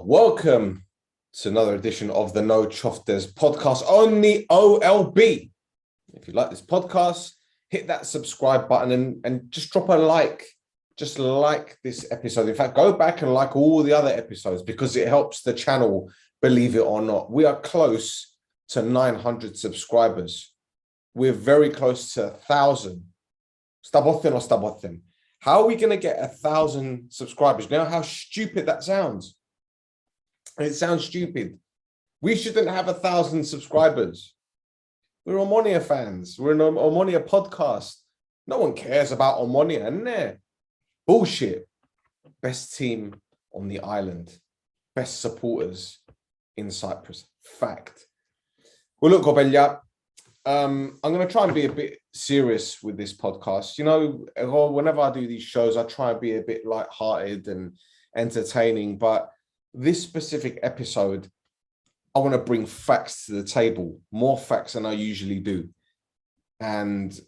Welcome to another edition of the No Chofters podcast on the OLB. If you like this podcast, hit that subscribe button and just drop a like. Just like this episode. In fact, go back and like all the other episodes because it helps the channel, believe it or not. We are close to 900 subscribers. We're very close to 1,000. Stabotten. How are we going to get 1,000 subscribers? You know how stupid that sounds? It sounds stupid. We shouldn't have 1,000 subscribers. We're Omonoia fans. We're an Omonoia podcast. No one cares about Omonoia, isn't there? Bullshit. Best team on the island. Best supporters in Cyprus. Fact. Well, look, Gobella, I'm going to try and be a bit serious with this podcast. You know, whenever I do these shows, I try and be a bit light-hearted and entertaining. But this specific episode, I want to bring facts to the table. More facts than I usually do. And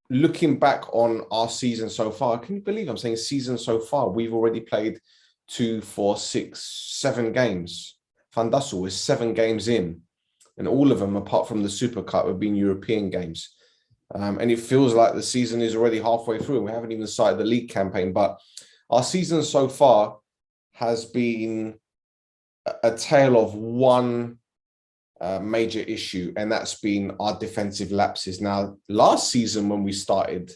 looking back on our season so far, can you believe I'm saying season so far? We've already played 2, 4, 6, 7 games. Fandasul is 7 games in. And all of them, apart from the Super Cup, have been European games. And it feels like the season is already halfway through. We haven't even started the league campaign. But our season so far has been a tale of one major issue, and that's been our defensive lapses. Now, last season when we started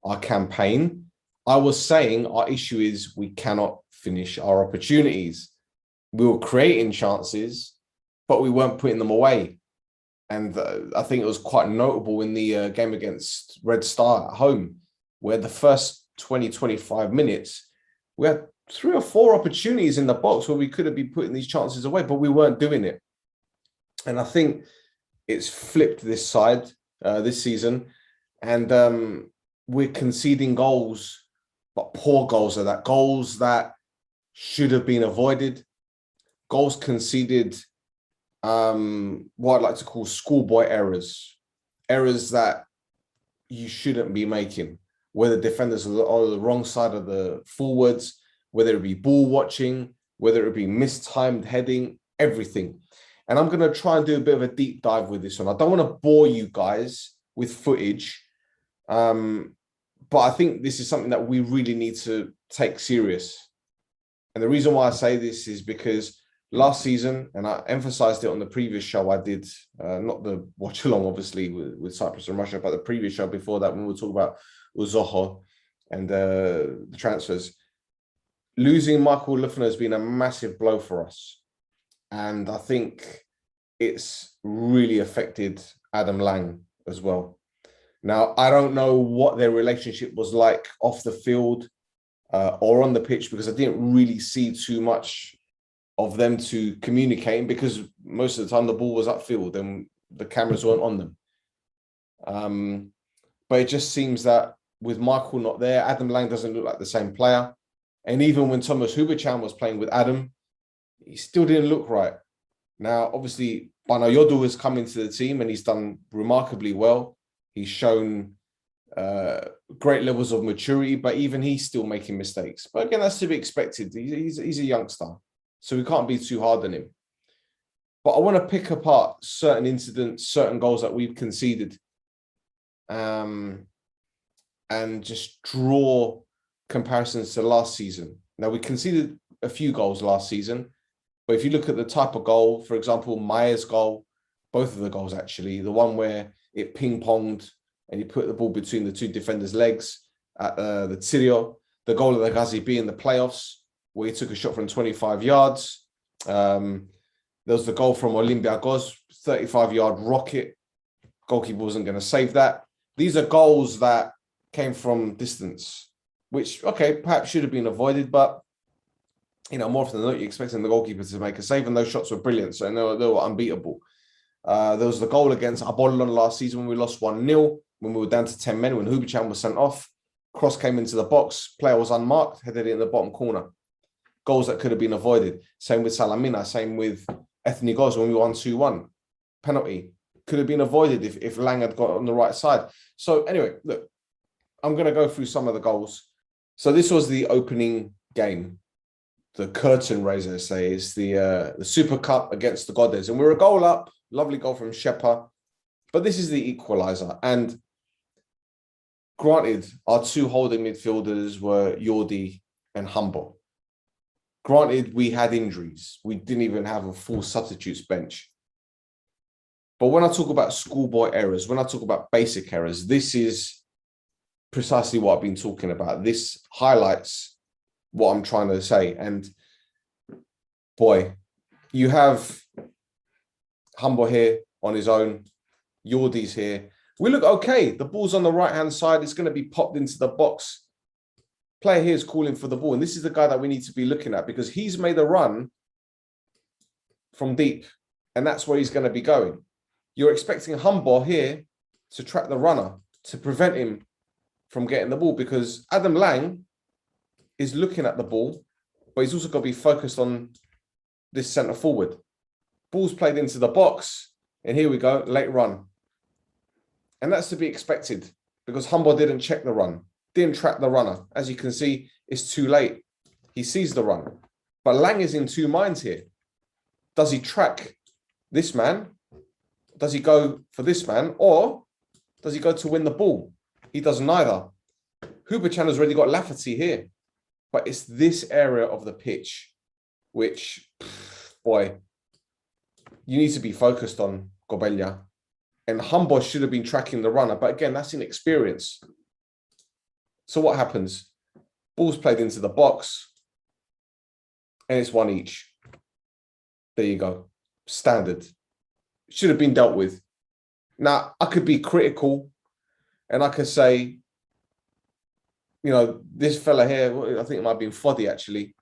our campaign, I was saying our issue is we cannot finish our opportunities. We were creating chances, but we weren't putting them away. And I think it was quite notable in the game against Red Star at home, where the first 20, 25 minutes, we had 3 or 4 opportunities in the box where we could have been putting these chances away, but we weren't doing it. And I think it's flipped this side this season. And we're conceding goals, but poor goals are that. Goals that should have been avoided. Goals conceded, what I'd like to call schoolboy errors. Errors that you shouldn't be making, where the defenders are on the wrong side of the forwards, whether it be ball watching, whether it be mistimed heading, everything. And I'm going to try and do a bit of a deep dive with this one. I don't want to bore you guys with footage, but I think this is something that we really need to take serious. And the reason why I say this is because last season, and I emphasized it on the previous show I did, not the watch along, obviously, with Cyprus and Russia, but the previous show before that, when we were talking about Uzoho and the transfers. Losing Michael Lufner has been a massive blow for us. And I think it's really affected Adam Lang as well. Now, I don't know what their relationship was like off the field or on the pitch, because I didn't really see too much of them to communicating, because most of the time the ball was upfield and the cameras weren't on them. But it just seems that with Michael not there, Adam Lang doesn't look like the same player. And even when Thomas Huberchan was playing with Adam, he still didn't look right. Now, obviously, Banayodu has come into the team and he's done remarkably well. He's shown great levels of maturity, but even he's still making mistakes. But again, that's to be expected. He's a youngster, so we can't be too hard on him. But I want to pick apart certain incidents, certain goals that we've conceded, and just draw comparisons to last season. Now, we conceded a few goals last season, but if you look at the type of goal, for example, Maya's goal, both of the goals actually, the one where it ping-ponged and you put the ball between the 2 defenders' legs at the Tirio, the goal of the Ghazi B in the playoffs, where he took a shot from 25 yards. There was the goal from Olympiacos, 35-yard rocket. Goalkeeper wasn't going to save that. These are goals that came from distance, which, okay, perhaps should have been avoided, but you know, more often than not, you're expecting the goalkeeper to make a save, and those shots were brilliant, so they were unbeatable. There was the goal against Apollon last season when we lost 1-0, when we were down to 10 men, when Huberchan was sent off. Cross came into the box, player was unmarked, headed it in the bottom corner. Goals that could have been avoided. Same with Salamina, same with Ethnikos when we won 2-1. Penalty could have been avoided if Lang had got on the right side. So anyway, look, I'm going to go through some of the goals. So this was the opening game. curtain raiser, say. It's the Super Cup against the Goddess. And we're a goal up. Lovely goal from Shepa. But this is the equaliser. And granted, our two holding midfielders were Yordi and Humble. Granted, we had injuries. We didn't even have a full substitutes bench. But when I talk about schoolboy errors, when I talk about basic errors, this is precisely what I've been talking about. This highlights what I'm trying to say. And boy, you have Humble here on his own. Yordi's here. We look okay. The ball's on the right-hand side. It's going to be popped into the box. Player here is calling for the ball. And this is the guy that we need to be looking at because he's made a run from deep. And that's where he's going to be going. You're expecting Humble here to track the runner to prevent him from getting the ball because Adam Lang is looking at the ball, but he's also got to be focused on this centre forward. Ball's played into the box. And here we go, late run. And that's to be expected because Humble didn't check the run, didn't track the runner. As you can see, it's too late. He sees the run. But Lang is in two minds here. Does he track this man? Does he go for this man? Or does he go to win the ball? He does neither. Huberchan has already got Lafferty here. But it's this area of the pitch which, boy, you need to be focused on, Gobella. And Humble should have been tracking the runner. But again, that's inexperience. So what happens? Ball's played into the box. And it's one each. There you go. Standard. Should have been dealt with. Now, I could be critical. And I could say, you know, this fella here, I think it might have been Foddy actually.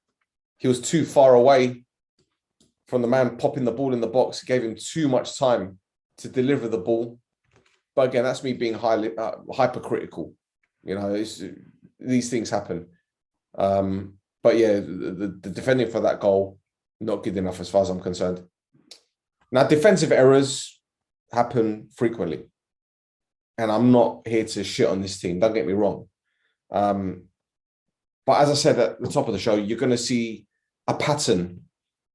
He was too far away from the man popping the ball in the box. Gave him too much time to deliver the ball. But again, that's me being highly hypercritical. You know, these things happen. But yeah, the defending for that goal, not good enough as far as I'm concerned. Now, defensive errors happen frequently. And I'm not here to shit on this team. Don't get me wrong. But as I said at the top of the show, you're going to see a pattern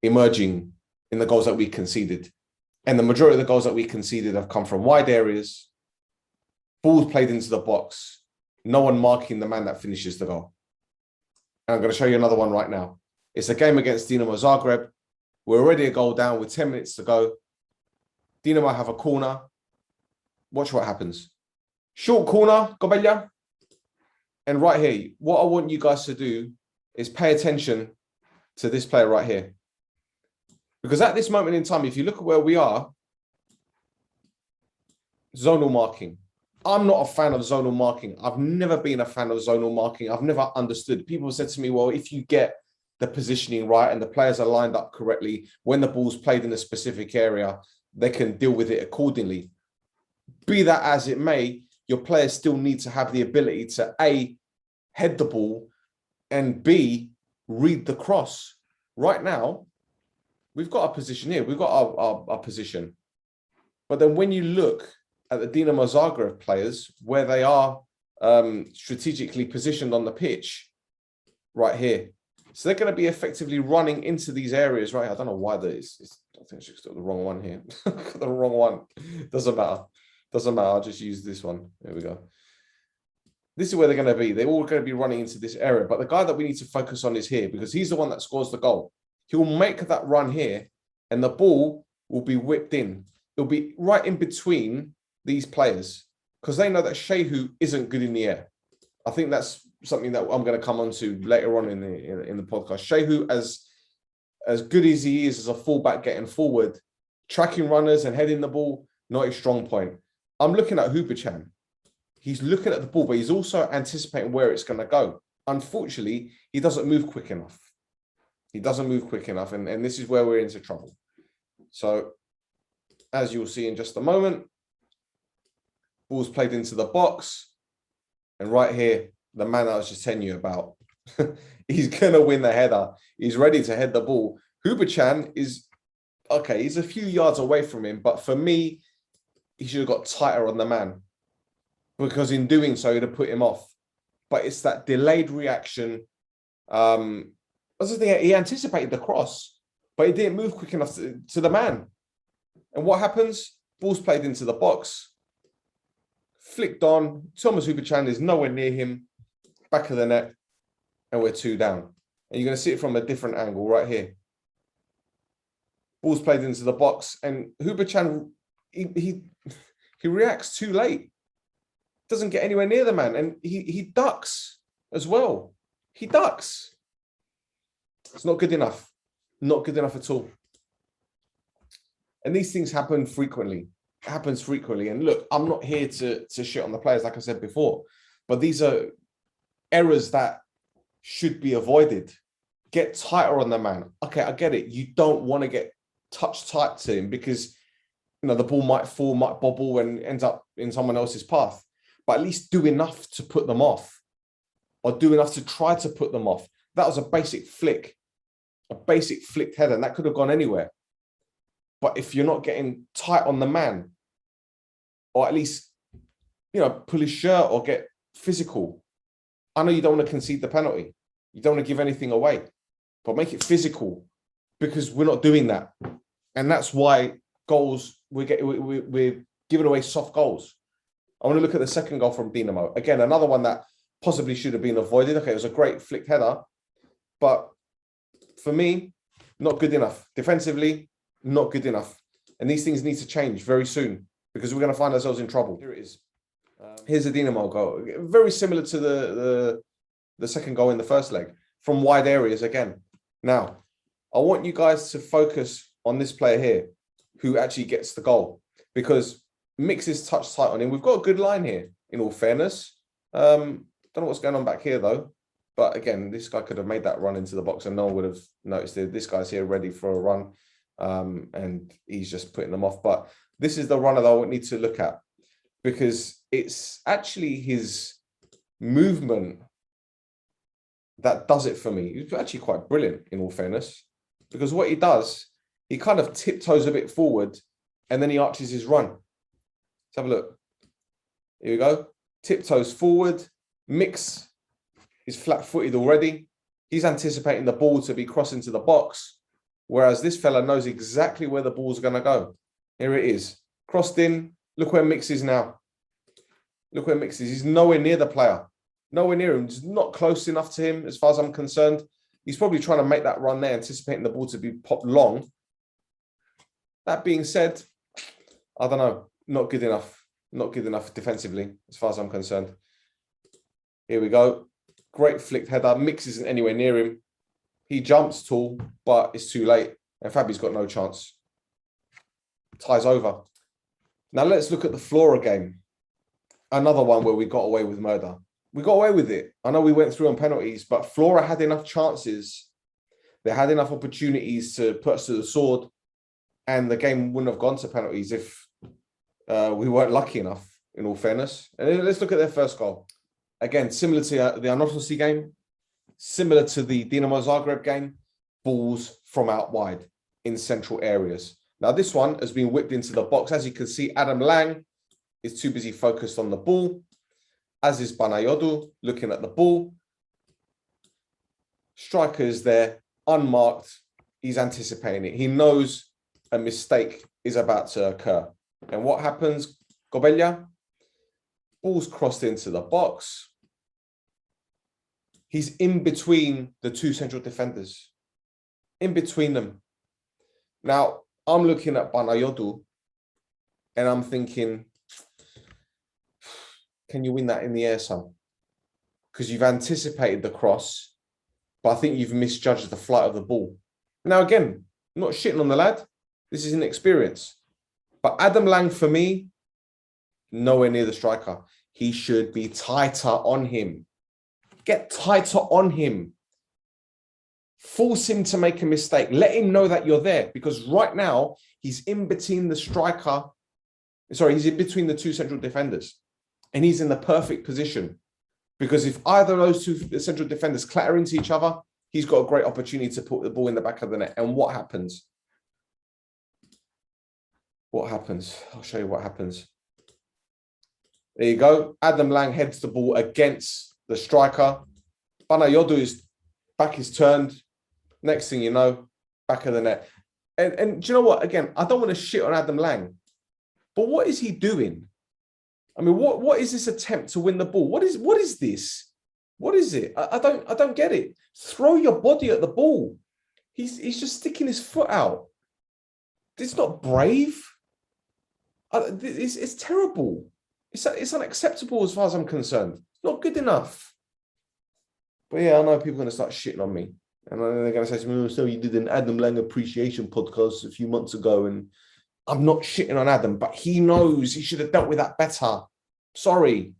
emerging in the goals that we conceded. And the majority of the goals that we conceded have come from wide areas, balls played into the box, no one marking the man that finishes the goal. And I'm going to show you another one right now. It's a game against Dinamo Zagreb. We're already a goal down with 10 minutes to go. Dinamo have a corner. Watch what happens. Short corner, Gobella. And right here, what I want you guys to do is pay attention to this player right here. Because at this moment in time, if you look at where we are, zonal marking. I'm not a fan of zonal marking. I've never been a fan of zonal marking. I've never understood. People said to me, well, if you get the positioning right and the players are lined up correctly, when the ball's played in a specific area, they can deal with it accordingly. Be that as it may, your players still need to have the ability to A, head the ball, and B, read the cross. Right now, we've got a position here. We've got our position. But then when you look at the Dinamo Zagreb players, where they are strategically positioned on the pitch, right here. So they're going to be effectively running into these areas, right? I don't know why there is. I think I should got the wrong one here. The wrong one. Doesn't matter. Doesn't matter. I'll just use this one. There we go. This is where they're going to be. They're all going to be running into this area. But the guy that we need to focus on is here because he's the one that scores the goal. He'll make that run here and the ball will be whipped in. It'll be right in between these players because they know that Shehu isn't good in the air. I think that's something that I'm going to come on to later on in the podcast. Shehu, as good as he is as a fullback getting forward, tracking runners and heading the ball, not his strong point. I'm looking at Huberchan. He's looking at the ball, but he's also anticipating where it's going to go. Unfortunately, he doesn't move quick enough. He doesn't move quick enough, and this is where we're into trouble. So, as you'll see in just a moment, ball's played into the box, and right here, the man I was just telling you about, he's going to win the header. He's ready to head the ball. Huberchan is, okay, he's a few yards away from him, but for me, he should have got tighter on the man because in doing so, he'd have put him off. But it's that delayed reaction. I was thinking he anticipated the cross, but he didn't move quick enough to the man. And what happens? Ball's played into the box, flicked on. Thomas Huberchan is nowhere near him, back of the net, and we're 2 down. And you're going to see it from a different angle right here. Ball's played into the box, and Huberchan, he reacts too late. Doesn't get anywhere near the man, and he ducks as well. He ducks. It's not good enough. Not good enough at all. And these things happen frequently. It happens frequently. And look, I'm not here to shit on the players, like I said before, but these are errors that should be avoided. Get tighter on the man. Okay, I get it. You don't want to get touch tight to him because, you know, the ball might fall, might bobble and ends up in someone else's path. But at least do enough to put them off, or do enough to try to put them off. That was a basic flick, a basic flicked header, and that could have gone anywhere. But if you're not getting tight on the man, or at least, you know, pull his shirt or get physical. I know you don't want to concede the penalty. You don't want to give anything away, but make it physical, because we're not doing that. And that's why goals, we're giving away soft goals. I want to look at the second goal from Dinamo. Again, another one that possibly should have been avoided. Okay, it was a great flicked header, but for me, not good enough. Defensively, not good enough. And these things need to change very soon, because we're going to find ourselves in trouble. Here it is. Here's a Dinamo goal. Very similar to the second goal in the first leg, from wide areas again. Now, I want you guys to focus on this player here who actually gets the goal, because Mix is touch tight on him. We've got a good line here, in all fairness. Don't know what's going on back here, though. But again, this guy could have made that run into the box and no one would have noticed it. This guy's here ready for a run, and he's just putting them off. But this is the runner that I would need to look at, because it's actually his movement that does it for me. He's actually quite brilliant, in all fairness, because what he does, he kind of tiptoes a bit forward and then he arches his run. Let's have a look. Here we go. Tiptoes forward. Mix is flat-footed already. He's anticipating the ball to be crossing to the box, whereas this fella knows exactly where the ball's going to go. Here it is. Crossed in. Look where Mix is now. Look where Mix is. He's nowhere near the player. Nowhere near him. He's not close enough to him, as far as I'm concerned. He's probably trying to make that run there, anticipating the ball to be popped long. That being said, I don't know. Not good enough. Not good enough defensively, as far as I'm concerned. Here we go. Great flicked header. Mix isn't anywhere near him. He jumps tall, but it's too late. And Fabi's got no chance. Ties over. Now let's look at the Flora game. Another one where we got away with murder. We got away with it. I know we went through on penalties, but Flora had enough chances. They had enough opportunities to put us to the sword, and the game wouldn't have gone to penalties if we weren't lucky enough, in all fairness. And let's look at their first goal. Again, similar to the Anorthosi game, similar to the Dinamo Zagreb game, balls from out wide in central areas. Now, this one has been whipped into the box. As you can see, Adam Lang is too busy focused on the ball, as is Banayodu looking at the ball. Striker is there, unmarked. He's anticipating it. He knows a mistake is about to occur. And what happens? Gobella, ball's crossed into the box. He's in between the two central defenders. In between them. Now, I'm looking at Banayodu and I'm thinking, can you win that in the air, son? Because you've anticipated the cross, but I think you've misjudged the flight of the ball. Now, again, I'm not shitting on the lad. This is inexperience. But Adam Lang, for me, nowhere near the striker. He should be tighter on him. Get tighter on him. Force him to make a mistake. Let him know that you're there, because right now he's in between the striker. Sorry, he's in between the two central defenders, and he's in the perfect position, because if either of those two central defenders clatter into each other, he's got a great opportunity to put the ball in the back of the net. And what happens? What happens? I'll show you what happens. There you go. Adam Lang heads the ball against the striker. Banayodu's back is turned. Next thing you know, back of the net. And do you know what? Again, I don't want to shit on Adam Lang, but what is he doing? I mean, what is this attempt to win the ball? What is this? What is it? I don't get it. Throw your body at the ball. He's just sticking his foot out. It's not brave. It's terrible. It's unacceptable as far as I'm concerned. It's not good enough. But yeah, I know people are going to start shitting on me. And then they're going to say to me, so you did an Adam Lang appreciation podcast a few months ago. And I'm not shitting on Adam, but he knows he should have dealt with that better. Sorry,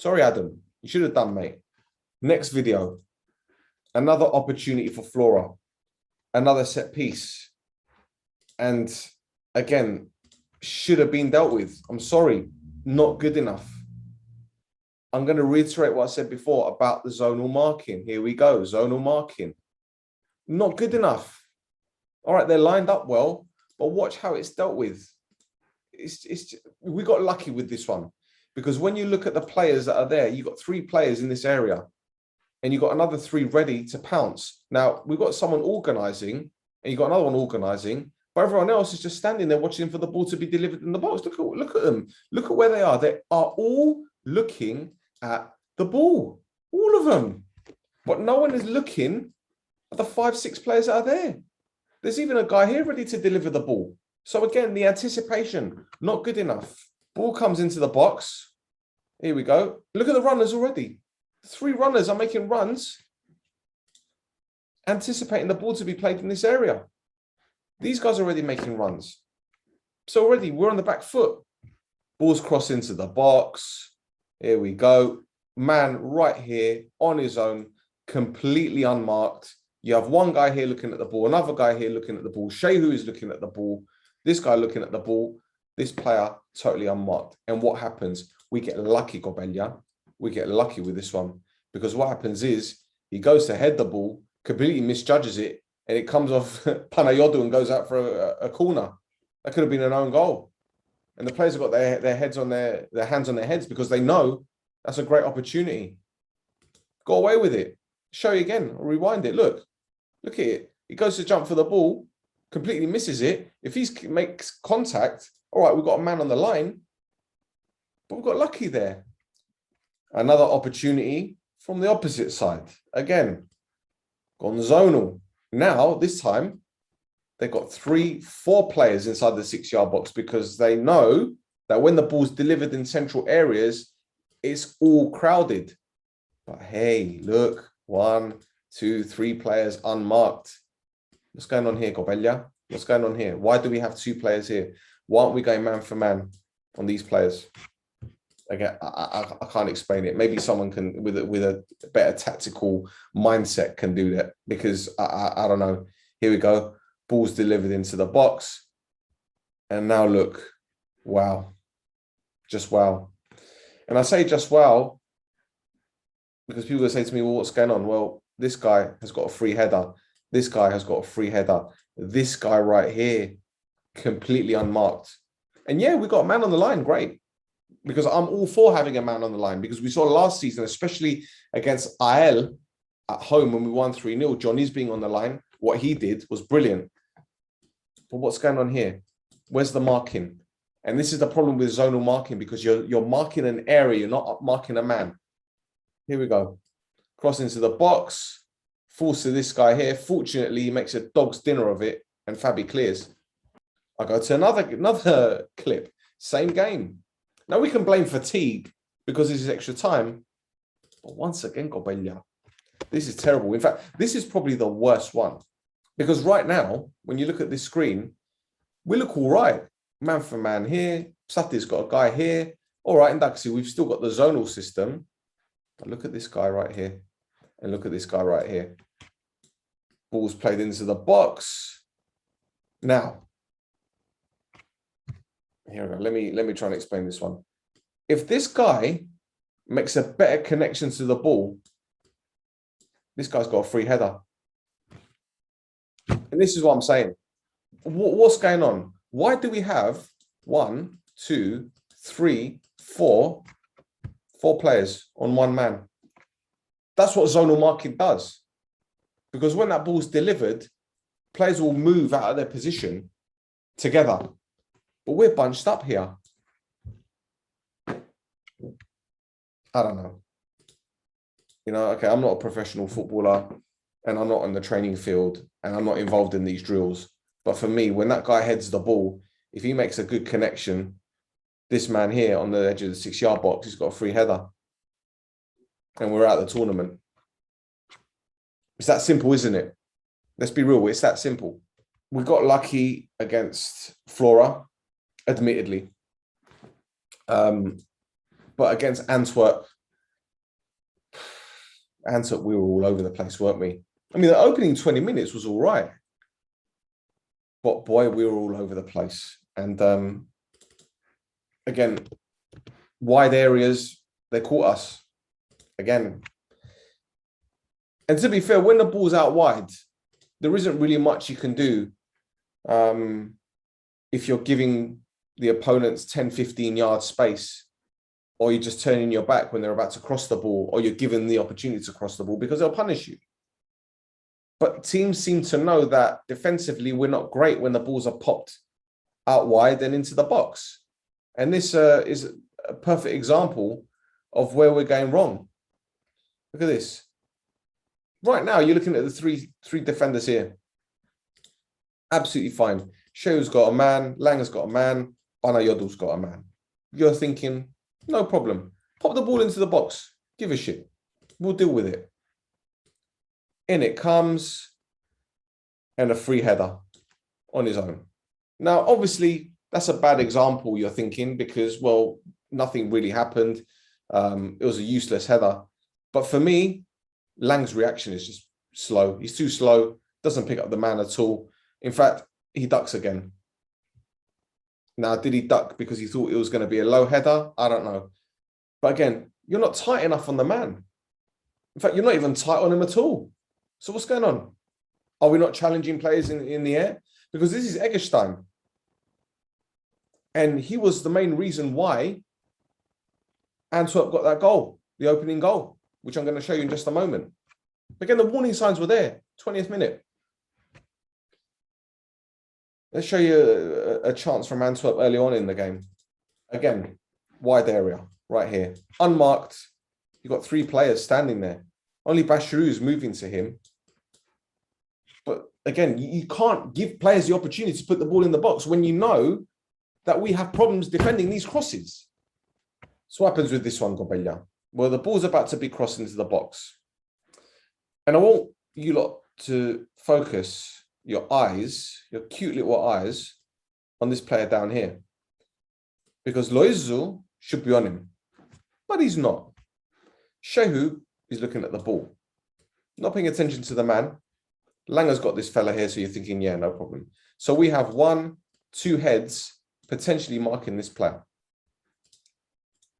Adam. You should have done, mate. Next video. Another opportunity for Flora. Another set piece. And again, should have been dealt with. I'm sorry, not good enough. I'm going to reiterate what I said before about the zonal marking. Here we go, zonal marking. Not good enough. All right, they're lined up well, but watch how it's dealt with. We got lucky with this one, because when you look at the players that are there, you've got 3 players in this area, and you've got another 3 ready to pounce. Now, we've got someone organising, and you've got another one organising, but everyone else is just standing there watching for the ball to be delivered in the box. Look at them. Look at where they are. They are all looking at the ball. All of them. But no one is looking at the 5-6 players that are there. There's even a guy here ready to deliver the ball. So again, the anticipation, not good enough. Ball comes into the box. Here we go. Look at the runners already. 3 runners are making runs, anticipating the ball to be played in this area. These guys are already making runs. So already we're on the back foot. Ball's crossed into the box. Here we go. Man right here on his own, completely unmarked. You have one guy here looking at the ball, another guy here looking at the ball. Shehu is looking at the ball. This guy looking at the ball. This player totally unmarked. And what happens? We get lucky, Gobelia. We get lucky with this one. Because what happens is he goes to head the ball, completely misjudges it, and it comes off Panayodu and goes out for a corner. That could have been an own goal. And the players have got their hands on their heads because they know that's a great opportunity. Go away with it. Show you again. Rewind it. Look at it. He goes to jump for the ball, completely misses it. If he makes contact, all right, we've got a man on the line, but we've got lucky there. Another opportunity from the opposite side. Again, gone zonal. Now, this time, they've got 3-4 players inside the 6-yard box because they know that when the ball's delivered in central areas, it's all crowded. But hey, look, 1, 2, 3 players unmarked. What's going on here, Gobelia? What's going on here? Why do we have 2 players here? Why aren't we going man for man on these players? Again, I can't explain it. Maybe someone can, with a better tactical mindset, can do that, because I don't know. Here we go. Ball's delivered into the box. And now look. Wow. Just wow. And I say just wow because people will say to me, well, what's going on? Well, this guy has got a free header. This guy has got a free header. This guy right here, completely unmarked. And yeah, we got a man on the line. Great. Because I'm all for having a man on the line, because we saw last season, especially against AL at home when we won 3-0, Johnny's being on the line. What he did was brilliant. But what's going on here? Where's the marking? And this is the problem with zonal marking, because you're marking an area, you're not marking a man. Here we go. Cross into the box. Falls to this guy here. Fortunately, he makes a dog's dinner of it, and Fabi clears. I go to another clip. Same game. Now, we can blame fatigue because this is extra time. But once again, Gobelia, this is terrible. In fact, this is probably the worst one. Because right now, when you look at this screen, we look all right. Man for man here. Sati's got a guy here. All right, in Daxi, we've still got the zonal system. But look at this guy right here. And look at this guy right here. Ball's played into the box. Now, here we go. Let me try and explain this one. If this guy makes a better connection to the ball, this guy's got a free header. And this is what I'm saying. What's going on? Why do we have 1, 2, 3, 4 players on one man? That's what zonal marking does. Because when that ball's delivered, players will move out of their position together. But we're bunched up here. I don't know. You know, okay, I'm not a professional footballer and I'm not on the training field and I'm not involved in these drills. But for me, when that guy heads the ball, if he makes a good connection, this man here on the edge of the 6-yard box, he's got a free header. And we're out of the tournament. It's that simple, isn't it? Let's be real, it's that simple. We got lucky against Flora, admittedly. But against Antwerp, we were all over the place, weren't we? I mean, the opening 20 minutes was all right. But boy, we were all over the place. And again, wide areas, they caught us. Again. And to be fair, when the ball's out wide, there isn't really much you can do if you're giving the opponents 10, 15 yard space, or you're just turning your back when they're about to cross the ball, or you're given the opportunity to cross the ball because they'll punish you. But teams seem to know that defensively, we're not great when the balls are popped out wide and into the box. And this is a perfect example of where we're going wrong. Look at this. Right now, you're looking at the three defenders here. Absolutely fine. Sheu's got a man, Langer's got a man, Banayodu's got a man. You're thinking, no problem. Pop the ball into the box. Give a shit. We'll deal with it. In it comes, and a free header on his own. Now, obviously, that's a bad example, you're thinking, because, well, nothing really happened. It was a useless header. But for me, Lang's reaction is just slow. He's too slow, doesn't pick up the man at all. In fact, he ducks again. Now, did he duck because he thought it was going to be a low header? I don't know. But again, you're not tight enough on the man. In fact, you're not even tight on him at all. So what's going on? Are we not challenging players in the air? Because this is Eggestein. And he was the main reason why Antwerp got that goal, the opening goal, which I'm going to show you in just a moment. Again, the warning signs were there, 20th minute. Let's show you a chance from Antwerp early on in the game. Again, wide area, right here. Unmarked. You've got 3 players standing there. Only Bashiru is moving to him. But again, you can't give players the opportunity to put the ball in the box when you know that we have problems defending these crosses. So what happens with this one, Gobella? Well, the ball's about to be crossed into the box. And I want you lot to focus your eyes, your cute little eyes, on this player down here. Because Loizu should be on him, but he's not. Shehu is looking at the ball, not paying attention to the man. Langer's got this fella here, so you're thinking, yeah, no problem. So we have 1, 2 heads potentially marking this player.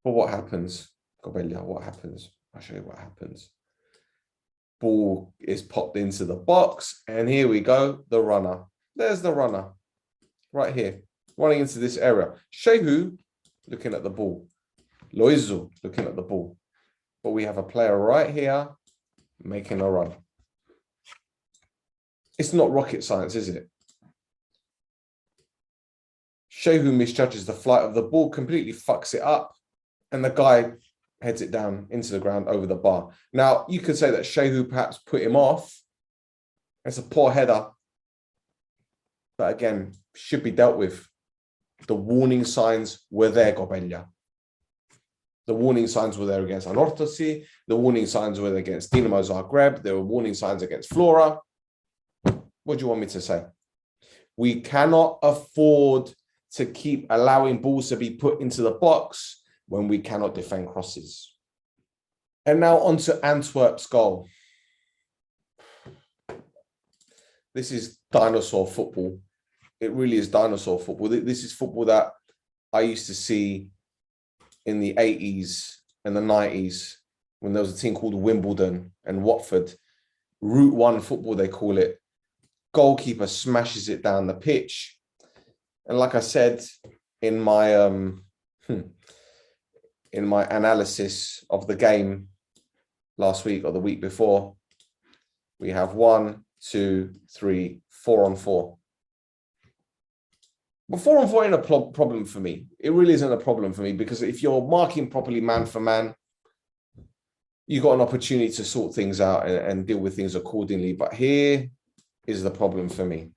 But what happens? Gobella, what happens? I'll show you what happens. Ball is popped into the box, and here we go, the runner. There's the runner, right here, running into this area. Shehu looking at the ball. Loizu looking at the ball. But we have a player right here making a run. It's not rocket science, is it? Shehu misjudges the flight of the ball, completely fucks it up, and the guy heads it down into the ground over the bar. Now, you could say that Shehu perhaps put him off. It's a poor header. But again, should be dealt with. The warning signs were there, Gobella. The warning signs were there against Anorthosi. The warning signs were there against Dinamo Zagreb. There were warning signs against Flora. What do you want me to say? We cannot afford to keep allowing balls to be put into the box when we cannot defend crosses. And now on to Antwerp's goal. This is dinosaur football. It really is dinosaur football. This is football that I used to see in the 80s and the 90s when there was a team called Wimbledon and Watford. Route 1 football, they call it. Goalkeeper smashes it down the pitch. And like I said in my analysis of the game last week or the week before, We have 1, 2, 3, 4 on 4. But 4 on 4 ain't a problem for me. It really isn't a problem for me, because if you're marking properly man for man, you got an opportunity to sort things out and deal with things accordingly. But here is the problem for me.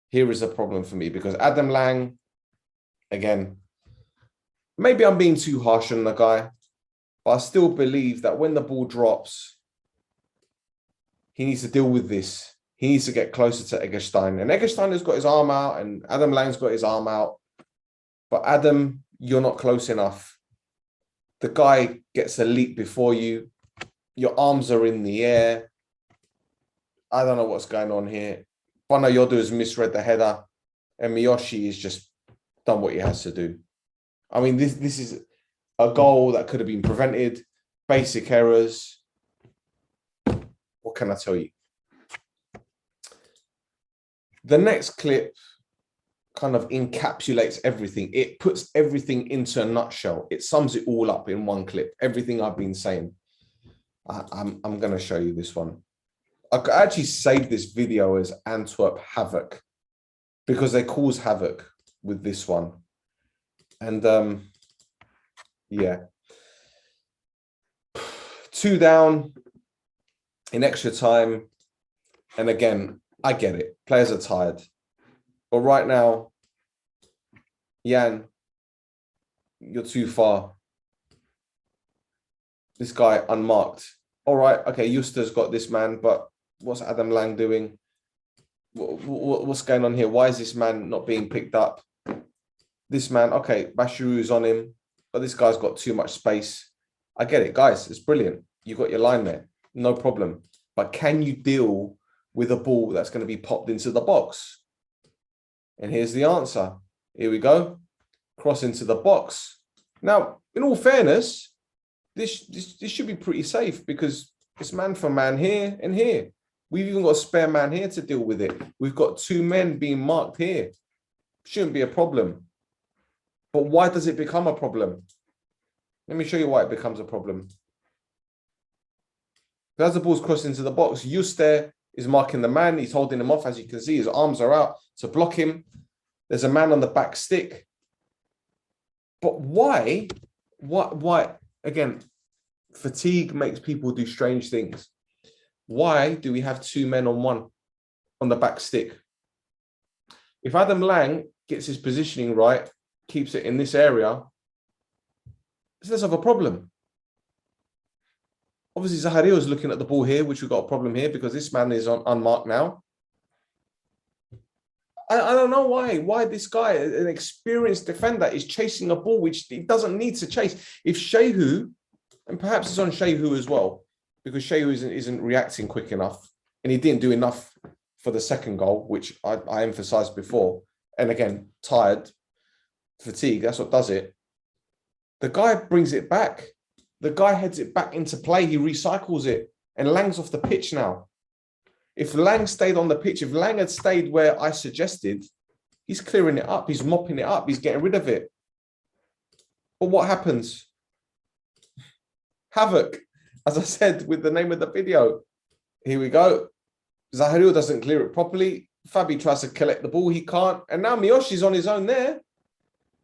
Here is the problem for me, because Adam Lang, again, maybe I'm being too harsh on the guy, but I still believe that when the ball drops, he needs to deal with this. He needs to get closer to Eggestein. And Eggestein has got his arm out and Adam Lang's got his arm out. But Adam, you're not close enough. The guy gets a leap before you. Your arms are in the air. I don't know what's going on here. Bana Yodu has misread the header. And Miyoshi has just done what he has to do. I mean, this is a goal that could have been prevented. Basic errors. What can I tell you? The next clip kind of encapsulates everything. It puts everything into a nutshell. It sums it all up in one clip. Everything I've been saying. I'm going to show you this one. I actually saved this video as Antwerp Havoc because they cause havoc with this one. And yeah. 2 down in extra time. And again, I get it. Players are tired. But right now, Jan, you're too far. This guy unmarked. All right, okay, Justa's got this man, but what's Adam Lang doing? What's going on here? Why is this man not being picked up? This man, okay, Bashiru's on him, but this guy's got too much space. I get it, guys. It's brilliant. You got your line there. No problem. But can you deal with a ball that's going to be popped into the box? And here's the answer. Here we go. Cross into the box. Now, in all fairness, this should be pretty safe because it's man for man here and here. We've even got a spare man here to deal with it. We've got 2 men being marked here. Shouldn't be a problem. But why does it become a problem? Let me show you why it becomes a problem. As the ball's crossed into the box, Juste is marking the man. He's holding him off. As you can see, his arms are out to block him. There's a man on the back stick. But why? Why? Again, fatigue makes people do strange things. Why do we have 2 men on 1 on the back stick? If Adam Lang gets his positioning right, keeps it in this area, it's less of a problem. Obviously, Zahario is looking at the ball here, which we've got a problem here because this man is unmarked now. I don't know why this guy, an experienced defender, is chasing a ball which he doesn't need to chase. If Shehu, and perhaps it's on Shehu as well, because Shehu isn't reacting quick enough, and he didn't do enough for the second goal, which I emphasized before. And again, tired, fatigue, that's what does it. The guy brings it back. The guy heads it back into play. He recycles it, and Lang's off the pitch now. If Lang stayed on the pitch, if Lang had stayed where I suggested, he's clearing it up. He's mopping it up. He's getting rid of it. But what happens? Havoc, as I said with the name of the video. Here we go. Zahario doesn't clear it properly. Fabi tries to collect the ball. He can't. And now Miyoshi's on his own there.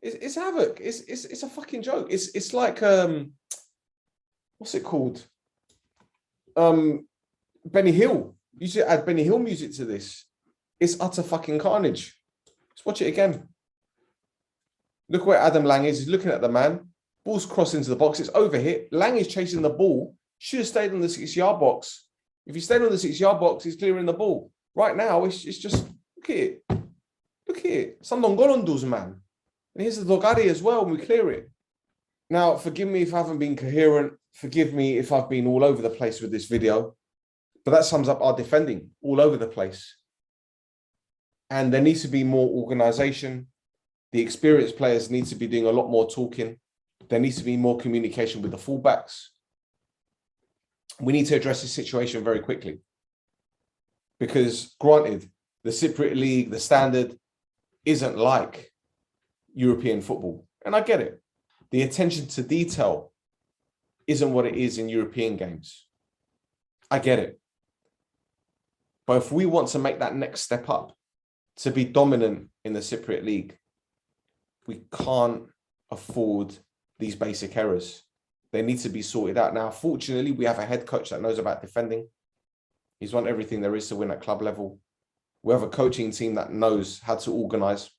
It's havoc. It's a fucking joke. It's like, what's it called? Benny Hill. You should add Benny Hill music to this. It's utter fucking carnage. Let's watch it again. Look where Adam Lang is. He's looking at the man. Ball's crossed into the box. It's overhit. Lang is chasing the ball. Should have stayed on the 6-yard box. If he stayed on the 6-yard box, he's clearing the ball. Right now, it's just, look at it. Look at it. Some Longolondos, man. And here's the Dogari as well, and we clear it. Now, forgive me if I haven't been coherent. Forgive me if I've been all over the place with this video. But that sums up our defending all over the place. And there needs to be more organization. The experienced players need to be doing a lot more talking. There needs to be more communication with the fullbacks. We need to address this situation very quickly. Because granted, the Cypriot League, the standard, isn't like European football. And I get it. The attention to detail isn't what it is in European games. I get it. But if we want to make that next step up to be dominant in the Cypriot League, we can't afford these basic errors. They need to be sorted out. Now, fortunately, we have a head coach that knows about defending. He's won everything there is to win at club level. We have a coaching team that knows how to organize.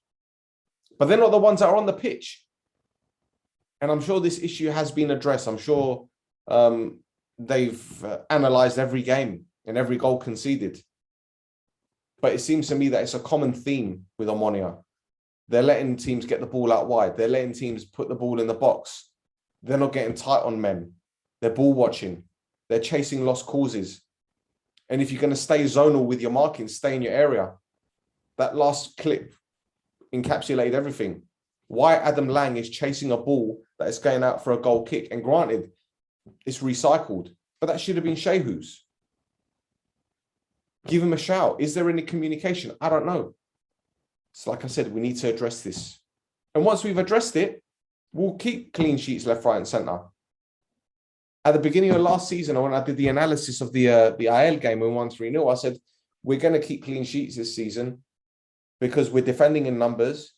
But they're not the ones that are on the pitch. And I'm sure this issue has been addressed. I'm sure they've analysed every game and every goal conceded. But it seems to me that it's a common theme with Omonoia. They're letting teams get the ball out wide. They're letting teams put the ball in the box. They're not getting tight on men. They're ball watching. They're chasing lost causes. And if you're going to stay zonal with your marking, stay in your area. That last clip encapsulated everything. Why Adam Lang is chasing a ball that is going out for a goal kick. And granted, it's recycled, but that should have been Shehu's. Give him a shout. Is there any communication? I don't know. So like I said, we need to address this. And once we've addressed it, we'll keep clean sheets left, right, and centre. At the beginning of last season, when I did the analysis of the IL game when we won 3-0, I said, we're going to keep clean sheets this season because we're defending in numbers,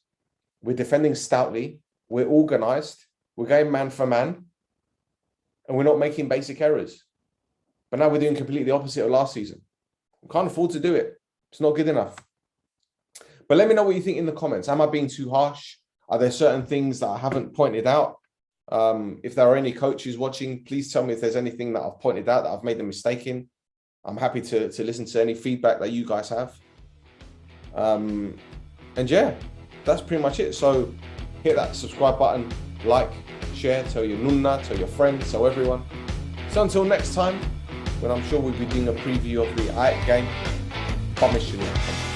we're defending stoutly, we're organised, we're going man for man, and we're not making basic errors. But now we're doing completely the opposite of last season. We can't afford to do it. It's not good enough. But let me know what you think in the comments. Am I being too harsh? Are there certain things that I haven't pointed out? If there are any coaches watching, please tell me if there's anything that I've pointed out that I've made a mistake in. I'm happy to listen to any feedback that you guys have. And yeah, that's pretty much it. So hit that subscribe button, like, share, tell your NOUNA, tell your friends, tell everyone. So until next time, when I'm sure we'll be doing a preview of the AEK game, promise you.